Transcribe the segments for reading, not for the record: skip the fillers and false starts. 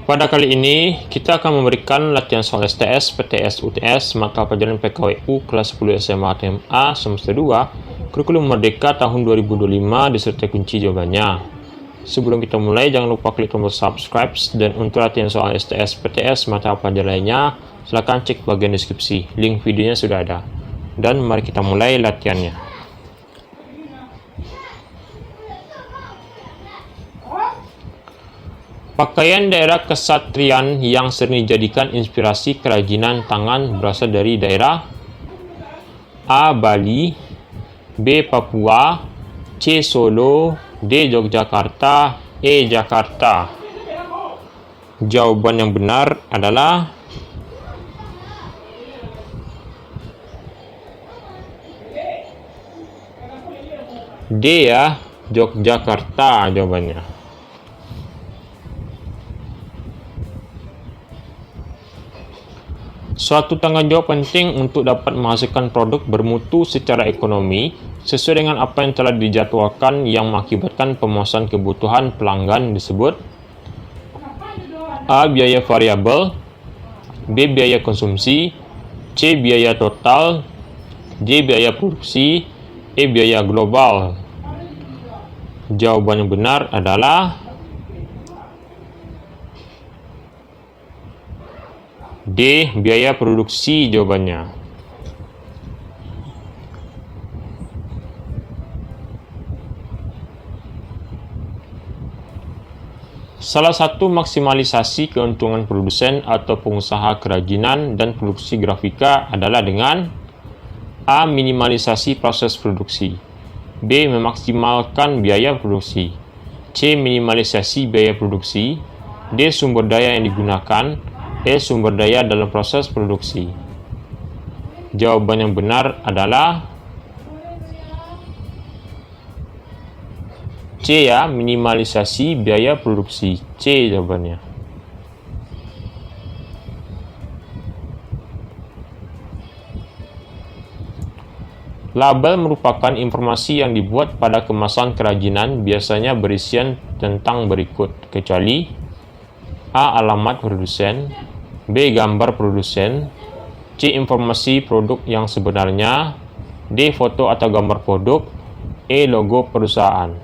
Pada kali ini, kita akan memberikan latihan soal STS, PTS, UTS, mata pelajaran PKWU kelas 10 SMA TMA semester 2, kurikulum Merdeka tahun 2025 disertai kunci jawabannya. Sebelum kita mulai, jangan lupa klik tombol subscribe, dan untuk latihan soal STS, PTS, mata pelajaran lainnya, silakan cek bagian deskripsi. Link videonya sudah ada. Dan mari kita mulai latihannya. Pakaian daerah kesatrian yang sering dijadikan inspirasi kerajinan tangan berasal dari daerah A. Bali, B. Papua, C. Solo, D. Yogyakarta, E. Jakarta. Jawaban yang benar adalah D ya, Yogyakarta jawabannya. Suatu tanggung jawab penting untuk dapat menghasilkan produk bermutu secara ekonomi sesuai dengan apa yang telah dijadwalkan yang mengakibatkan pemuasan kebutuhan pelanggan disebut A. Biaya variabel, B. Biaya konsumsi, C. Biaya total, D. Biaya produksi, E. Biaya global. Jawaban yang benar adalah D. Biaya produksi jawabannya. Salah satu maksimalisasi keuntungan produsen atau pengusaha kerajinan dan produksi grafika adalah dengan A. Minimalisasi proses produksi, B. Memaksimalkan biaya produksi, C. Minimalisasi biaya produksi, D. Sumber daya yang digunakan, E. Sumber daya dalam proses produksi. Jawaban yang benar adalah C ya, minimalisasi biaya produksi. C jawabannya. Label merupakan informasi yang dibuat pada kemasan kerajinan, biasanya berisian tentang berikut, kecuali A. Alamat produsen, B. Gambar produsen, C. Informasi produk yang sebenarnya, D. Foto atau gambar produk, E. Logo perusahaan.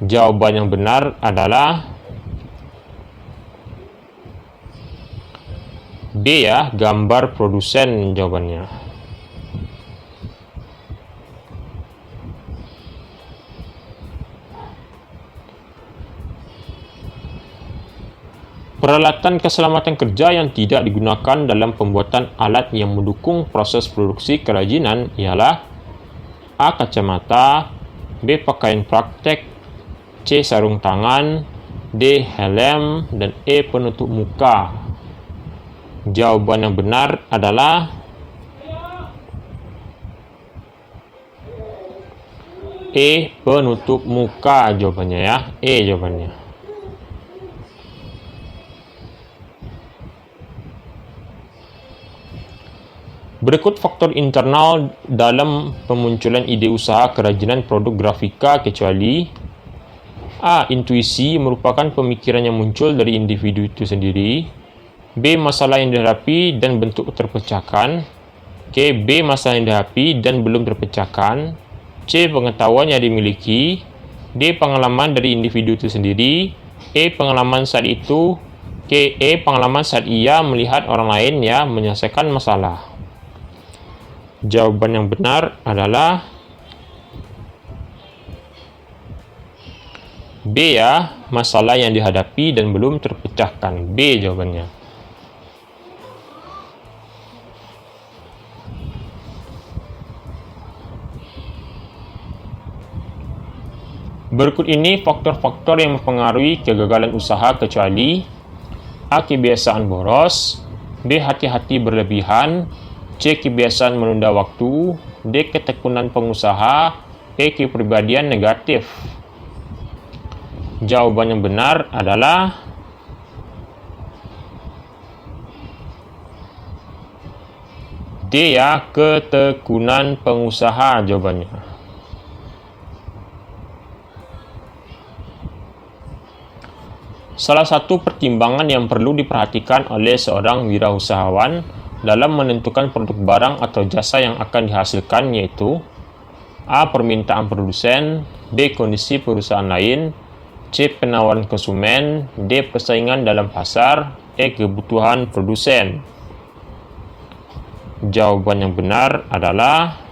Jawaban yang benar adalah D ya, gambar produsen jawabannya. Peralatan keselamatan kerja yang tidak digunakan dalam pembuatan alat yang mendukung proses produksi kerajinan ialah A. Kacamata, B. Pakaian praktek, C. Sarung tangan, D. Helm, dan E. Penutup muka. Jawaban yang benar adalah E. Penutup muka jawabannya ya, E jawabannya. Berikut faktor internal dalam pemunculan ide usaha kerajinan produk grafika kecuali A. Intuisi merupakan pemikiran yang muncul dari individu itu sendiri, B. Masalah yang dihadapi dan bentuk terpecahkan, C. B. Masalah yang dihadapi dan belum terpecahkan, C. Pengetahuan yang dimiliki, D. Pengalaman dari individu itu sendiri, E. Pengalaman saat itu, E. Pengalaman saat ia melihat orang lain ya menyelesaikan masalah. Jawaban yang benar adalah B ya, masalah yang dihadapi dan belum terpecahkan. B jawabannya. Berikut ini faktor-faktor yang mempengaruhi kegagalan usaha kecuali A. Kebiasaan boros, B. Hati-hati berlebihan, C. Kebiasaan menunda waktu, D. Ketekunan pengusaha, E. Kepribadian negatif. Jawaban yang benar adalah D ya, ketekunan pengusaha jawabannya. Salah satu pertimbangan yang perlu diperhatikan oleh seorang wirausahawan dalam menentukan produk barang atau jasa yang akan dihasilkan yaitu A. Permintaan produsen, B. Kondisi perusahaan lain, C. Penawaran konsumen, D. Persaingan dalam pasar, E. Kebutuhan produsen. Jawaban yang benar adalah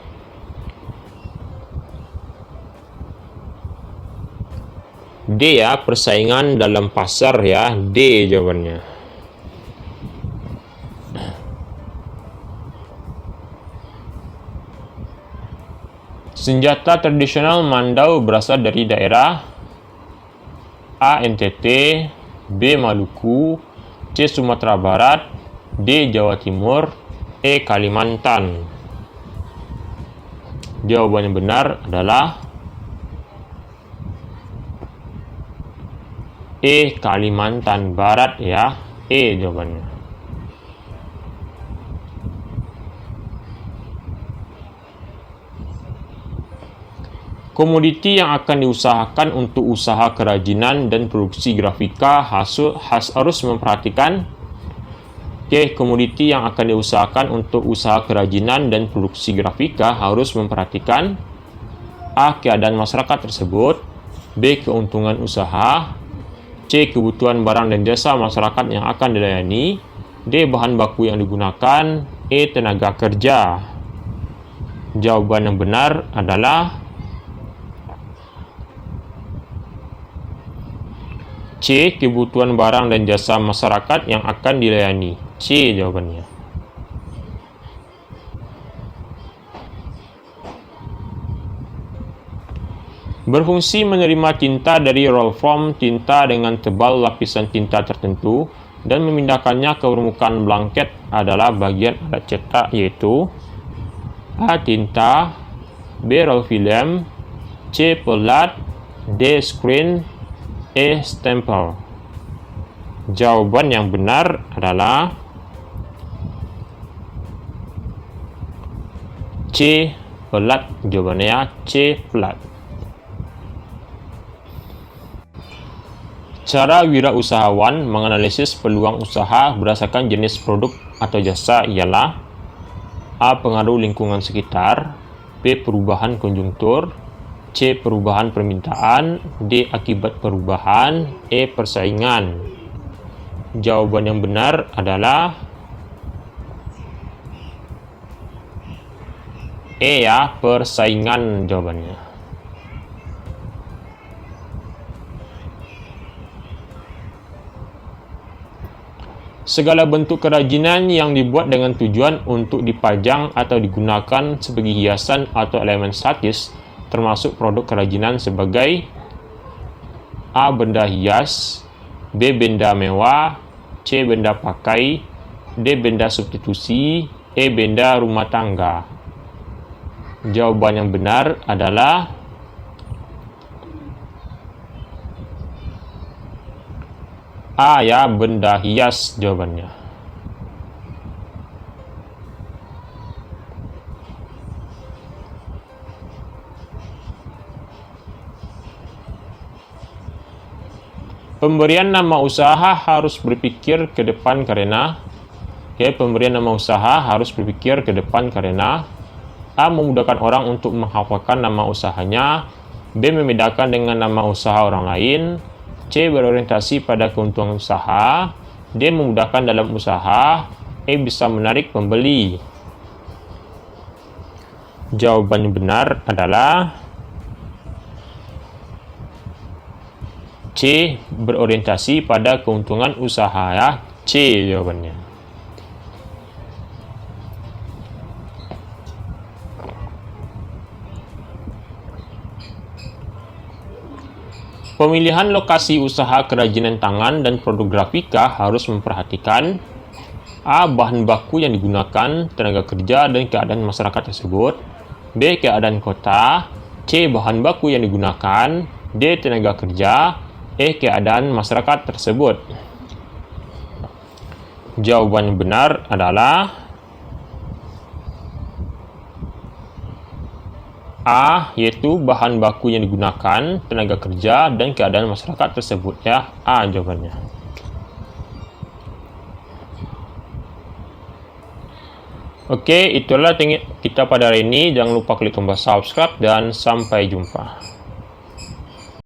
D ya, persaingan dalam pasar ya. D jawabannya. Senjata tradisional Mandau berasal dari daerah A. NTT, B. Maluku, C. Sumatera Barat, D. Jawa Timur, E. Kalimantan. Jawaban yang benar adalah E. Kalimantan Barat ya. E jawabannya. Komoditi yang akan diusahakan untuk usaha kerajinan dan produksi grafika harus memperhatikan komoditi yang akan diusahakan untuk usaha kerajinan dan produksi grafika harus memperhatikan A. Keadaan masyarakat tersebut, B. Keuntungan usaha, C. Kebutuhan barang dan jasa masyarakat yang akan dilayani, D. Bahan baku yang digunakan, E. Tenaga kerja. Jawaban yang benar adalah C. Kebutuhan barang dan jasa masyarakat yang akan dilayani. C jawabannya. Berfungsi menerima tinta dari roll foam tinta dengan tebal lapisan tinta tertentu dan memindahkannya ke permukaan blanket adalah bagian alat cetak yaitu A. Tinta, B. Roll film, C. Pelat, D. Screen, E. Stempel. Jawaban yang benar adalah C. Pelat. Jawabannya C. Pelat. Cara wirausahawan menganalisis peluang usaha berdasarkan jenis produk atau jasa ialah A. Pengaruh lingkungan sekitar, B. Perubahan konjungtur, C. Perubahan permintaan, D. Akibat perubahan, E. Persaingan. Jawaban yang benar adalah E ya, persaingan jawabannya. Segala bentuk kerajinan yang dibuat dengan tujuan untuk dipajang atau digunakan sebagai hiasan atau elemen statis, termasuk produk kerajinan sebagai A. Benda hias, B. Benda mewah, C. Benda pakai, D. Benda substitusi, E. Benda rumah tangga. Jawaban yang benar adalah A ya, benda hias jawabannya. Pemberian nama usaha harus berpikir ke depan karena pemberian nama usaha harus berpikir ke depan karena A. Memudahkan orang untuk menghafalkan nama usahanya, B. Membedakan dengan nama usaha orang lain, C. Berorientasi pada keuntungan usaha, D. Memudahkan dalam usaha, E. Bisa menarik pembeli. Jawaban yang benar adalah C. Berorientasi pada keuntungan usaha ya. C jawabannya. Pemilihan lokasi usaha kerajinan tangan dan produk grafika harus memperhatikan A. Bahan baku yang digunakan, tenaga kerja dan keadaan masyarakat tersebut, B. Keadaan kota, C. Bahan baku yang digunakan, D. Tenaga kerja, E. Keadaan masyarakat tersebut. Jawaban yang benar adalah A, yaitu bahan baku yang digunakan, tenaga kerja, dan keadaan masyarakat tersebut ya. A jawabannya. Oke, itulah kita pada hari ini. Jangan lupa klik tombol subscribe dan sampai jumpa.